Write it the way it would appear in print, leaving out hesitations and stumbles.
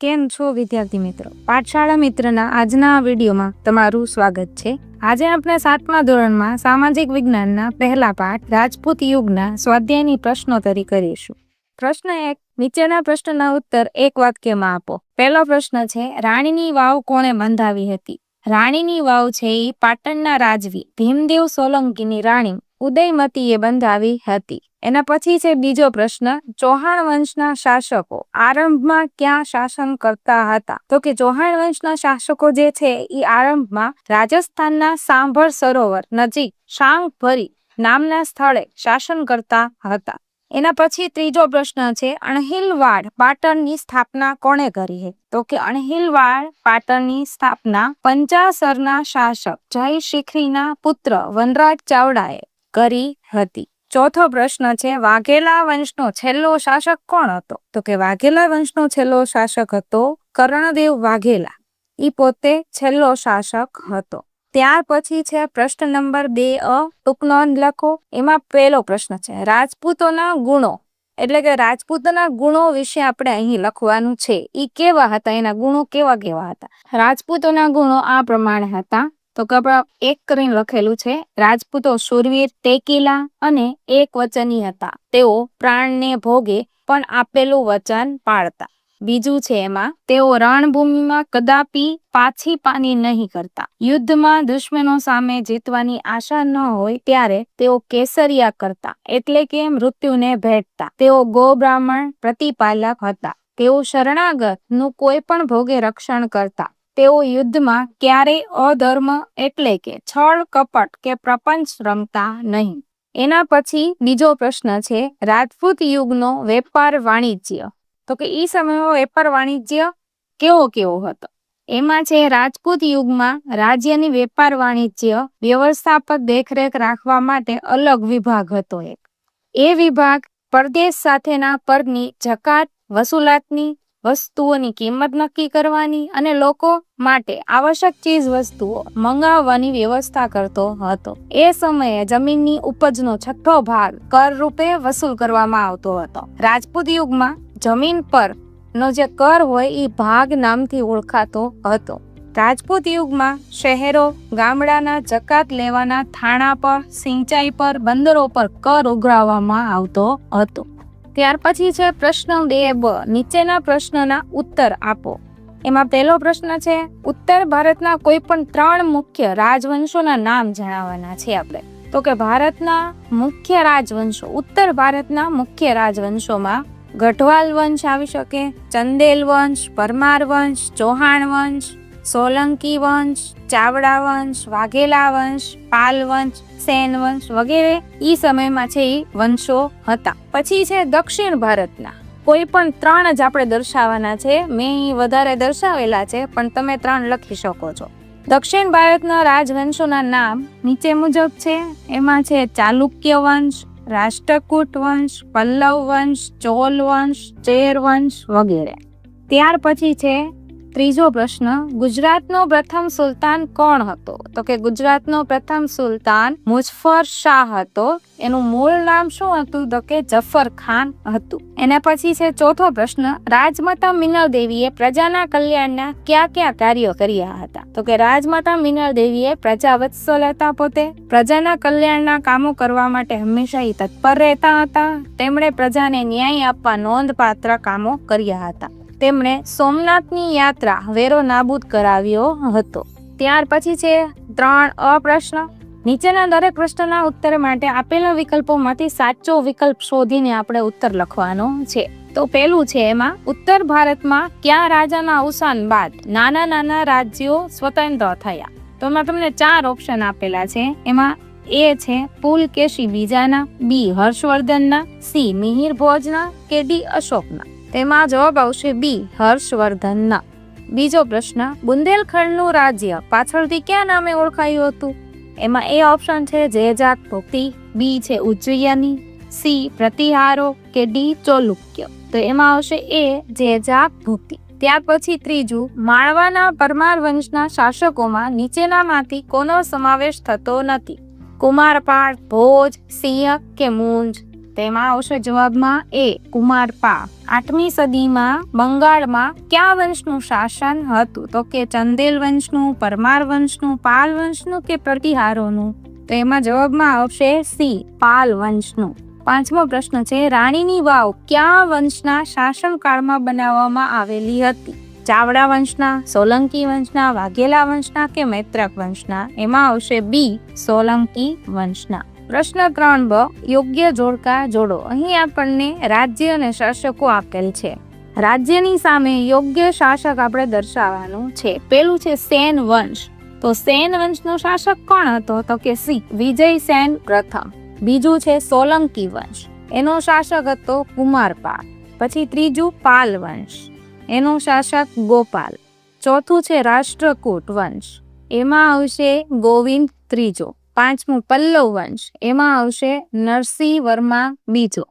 કેમ છો વિદ્યાર્થી મિત્રો? પાઠશાળા મિત્રના આજના વિડીયોમાં તમારું સ્વાગત છે. આજે આપણે 7મા ધોરણમાં સામાજિક વિજ્ઞાનના પહેલા પાઠ રાજપૂત યુગના સ્વાધ્યાયની પ્રશ્નોત્તરી કરીશું. પ્રશ્ન 1. નીચેના પ્રશ્નના ઉત્તર એક વાક્યમાં આપો. પહેલો પ્રશ્ન છે, રાણીની વાવ કોણે બંધાવી હતી? રાણીની વાવ છે એ પાટણના રાજવી ભીમદેવ સોલંકીની રાણી ઉદયમતીએ બંધાવી હતી. એના પછી છે બીજો પ્રશ્ન, ચૌહાણ વંશના શાસકો આરંભમાં ક્યાં શાસન કરતા હતા? તો કે ચૌહાણ વંશના શાસકો જે છે એ આરંભમાં રાજસ્થાનના સાંભર સરોવર નજીક શાંગભરી નામના સ્થળે શાસન કરતા હતા. એના પછી ત્રીજો પ્રશ્ન છે, અણહિલવાડ પાટણની સ્થાપના કોણે કરી છે? તો કે અણહિલવાડ પાટણની સ્થાપના પંચાસરના શાસક જય શિખરીના પુત્ર વનરાજ ચાવડાએ કરી હતી. ચોથો પ્રશ્ન છે, વાઘેલા વંશનો છેલ્લો શાસક કોણ હતો? તો કે વાઘેલા વંશનો છેલ્લો શાસક હતો કર્ણદેવ વાઘેલા. ઈ પોતે છેલ્લો શાસક હતો. ત્યાર પછી છે પ્રશ્ન નંબર 2 ટૂંક નોંધ લખો. એમાં પહેલો પ્રશ્ન છે, રાજપૂતોના ગુણો એટલે કે રાજપૂતોના ગુણો વિશે આપણે અહીં લખવાનું છે. ઈ કેવા હતા, એના ગુણો કેવા કેવા હતા? રાજપૂતોના ગુણો આ પ્રમાણે હતા. તો આપણે એક કરીને લખેલું છે, રાજપૂતો શૂરવીર, ટેકીલા અને એક વચની હતા. તેઓ પ્રાણને ભોગે પણ આપેલું વચન પાળતા. બીજું છે એમાં, તેઓ રણભૂમિમાં કદાપી પાછી પાની નહીં કરતા. યુદ્ધમાં દુશ્મનો સામે જીતવાની આશા ન હોય ત્યારે તેઓ કેસરિયા કરતા એટલે કે મૃત્યુને ભેટતા. તેઓ ગો બ્રાહ્મણ પ્રતિપાલક હતા. તેઓ શરણાગત નું કોઈ પણ ભોગે રક્ષણ કરતા. તેઓ યુદ્ધમાં ક્યારેય અધર્મ એટલે કે છળ કપટ કે પ્રપંચ રમતા નહીં. એના પછી બીજો પ્રશ્ન છે, રાજપૂત યુગનો વેપાર વાણિજ્ય. તો કે ઈ સમયનો વેપાર વાણિજ્ય કેવો હતો? એમાં છે, રાજપૂત યુગમાં રાજ્યની વેપાર વાણિજ્ય વ્યવસ્થા પર દેખરેખ રાખવા માટે અલગ વિભાગ હતો એક. એ વિભાગ પરદેશ સાથેના પરની જકાત વસૂલાતની, વસ્તુઓની કિંમત નક્કી કરવાની અને લોકો માટે આવશ્યક ચીજ વસ્તુઓ મંગાવવાની વ્યવસ્થા કરતો હતો. એ સમયે જમીનની ઉપજનો 6ઠ્ઠો ભાગ કર રૂપે વસૂલ કરવામાં આવતો હતો. રાજપૂત યુગમાં જમીન પર નો જે કર હોય એ ભાગ નામથી ઓળખાતો હતો. રાજપૂત યુગમાં શહેરો ગામડાના જકાત લેવાના થાણા પર, સિંચાઈ પર, બંદરો પર કર ઉઘરાવવામાં આવતો હતો. ત્યાર પછી છે પ્રશ્ન 2b, નીચેના પ્રશ્નના ઉત્તર આપો. એમાં પહેલો પ્રશ્ન છે, ઉત્તર ભારતના કોઈ પણ 3 મુખ્ય રાજવંશોના નામ જણાવવાના છે આપણે. તો કે ભારતના મુખ્ય રાજવંશો, ઉત્તર ભારતના મુખ્ય રાજવંશોમાં ગઢવાલ વંશ આવી શકે, ચંદેલ વંશ, પરમાર વંશ, ચૌહાણ વંશ, સોલંકી વંશ, ચાવડા વંશ, વાઘેલા વંશ, પાલ વંશ, સેન વંશ વગેરે ઈ સમયમાં છે એ વંશો હતા. પછી છે દક્ષિણ ભારતના કોઈ પણ 3 જ આપણે દર્શાવવાના છે. મેં વધારે દર્શાવેલા છે પણ તમે 3 લખી શકો છો. દક્ષિણ ભારતના રાજવંશોના નામ નીચે મુજબ છે. એમાં છે ચાલુક્ય વંશ, રાષ્ટ્રકૂટ વંશ, પલ્લવ વંશ, ચોલ વંશ, ચેર વંશ વગેરે. ત્યાર પછી છે ત્રીજો પ્રશ્ન, ગુજરાતનો પ્રથમ સુલતાન કોણ હતો? તો કે ગુજરાતનો પ્રથમ સુલતાન મુઝફ્ફર શાહ હતો. એનું મૂળ નામ શું હતું? તો કે જફર ખાન હતું. એના પછી છે ચોથો પ્રશ્ન, રાજમાતા મિનળ દેવીએ પ્રજાના કલ્યાણના કયા કાર્યો કર્યા હતા? તો કે રાજમાતા મિનળ દેવીએ પ્રજાવત્સલ હતા. પોતે પ્રજાના કલ્યાણના કામો કરવા માટે હંમેશા તત્પર રહેતા હતા. તેમણે પ્રજાને ન્યાય આપવા નોંધપાત્ર કામો કર્યા હતા. તેમણે સોમનાથની યાત્રા વેરો નાબૂદ કરાવ્યો હતો. ત્યાર પછી છે 3a પ્રશ્ન, નીચેના દરેક પ્રશ્નના ઉત્તર માટે આપેલા વિકલ્પોમાંથી સાચો વિકલ્પ શોધીને આપણે ઉત્તર લખવાનો છે. તો પેલું છે એમાં, ઉત્તર ભારતમાં કયા રાજાના અવસાન બાદ નાના રાજ્યો સ્વતંત્ર થયા? તો એમાં તમને 4 ઓપ્શન આપેલા છે. એમાં એ છે પુલકેશી બીજાના, બી હર્ષવર્ધનના, સી મિહિર ભોજના કે ડી અશોકના. તેમાં જવાબ આવશે બી હર્ષવર્ધનના. બીજો પ્રશ્ન, બુંદેલખંડનું રાજ્ય પાછળથી કયા નામે ઓળખાયું હતું? એમાં એ ઓપ્શન છે જેજાક ભુક્તિ, બી છે ઉજ્જયની, સી પ્રતિહારો કે ડી ચોલુક્ય. તો એમાં આવશે એ જેજાક ભુક્તિ. ત્યાર પછી ત્રીજું, માળવાના પરમાર વંશના શાસકોમાં નીચેનામાંથી કોનો સમાવેશ થતો નથી? કુમારપાળ, ભોજ, સિંહ કે મૂંજ? તેમાં આવશે જવાબમાં એ કુમારપા. 8મી સદીમાં બંગાળમાં કયા વંશનું શાસન હતું? તો કે ચંદેલ વંશનું, પરમાર વંશનું, પાલ વંશનું કે પ્રતિહારોનું? તો એમાં જવાબમાં આવશે સી પાલ વંશનું. 5મો પ્રશ્ન છે, રાણીની વાવ કયા વંશના શાસનકાળમાં બનાવવામાં આવેલી હતી? ચાવડા વંશના, સોલંકી વંશના, વાઘેલા વંશના કે મૈત્રક વંશના? એમાં આવશે બી સોલંકી વંશના. પ્રશ્ન 3બ, યોગ્ય જોડકા જોડો. અહીં આપણને રાજ્ય અને શાસકો આપેલ છે. રાજ્યની સામે યોગ્ય શાસક આપણે દર્શાવવાનું છે. પેલું છે સેન વંશ. તો સેન વંશનો શાસક કોણ હતો? તો કે સી વિજય સેન પ્રથમ. બીજું છે સોલંકી વંશ, એનો શાસક હતો કુમારપાલ. પછી ત્રીજું પાલ વંશ, એનો શાસક ગોપાલ. ચોથું છે રાષ્ટ્રકૂટ વંશ, એમાં આવશે ગોવિંદ ત્રીજો. 5મું પલ્લવ વંશ, એમાં આવશે નરસિંહ વર્મા બીજો.